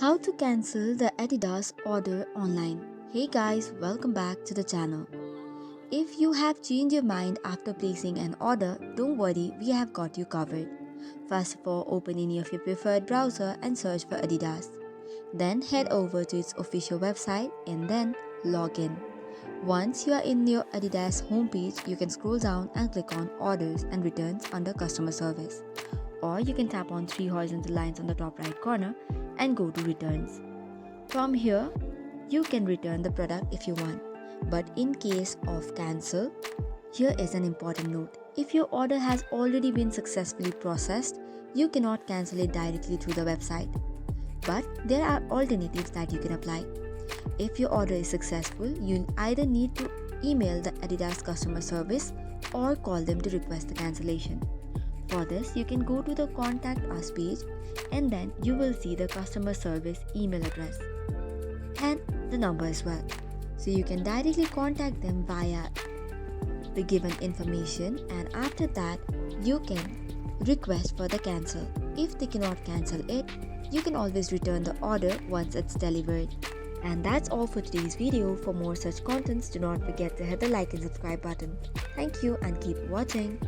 How to cancel the Adidas order online. Hey guys, welcome back to the channel. If you have changed your mind after placing an order, don't worry, we have got you covered. First of all, open any of your preferred browser and search for Adidas. Then head over to its official website and then log in. Once you are in your Adidas homepage, you can scroll down and click on Orders and Returns under Customer Service. Or you can tap on three horizontal lines on the top right corner and go to Returns. From here, you can return the product if you want. But in case of cancel, here is an important note. If your order has already been successfully processed, you cannot cancel it directly through the website. But there are alternatives that you can apply. If your order is successful, you'll either need to email the Adidas customer service or call them to request the cancellation. For this, you can go to the Contact Us page and then you will see the customer service email address and the number as well. So you can directly contact them via the given information, and after that you can request for the cancel. If they cannot cancel it, you can always return the order once it's delivered. And that's all for today's video. For more such contents, do not forget to hit the like and subscribe button. Thank you and keep watching.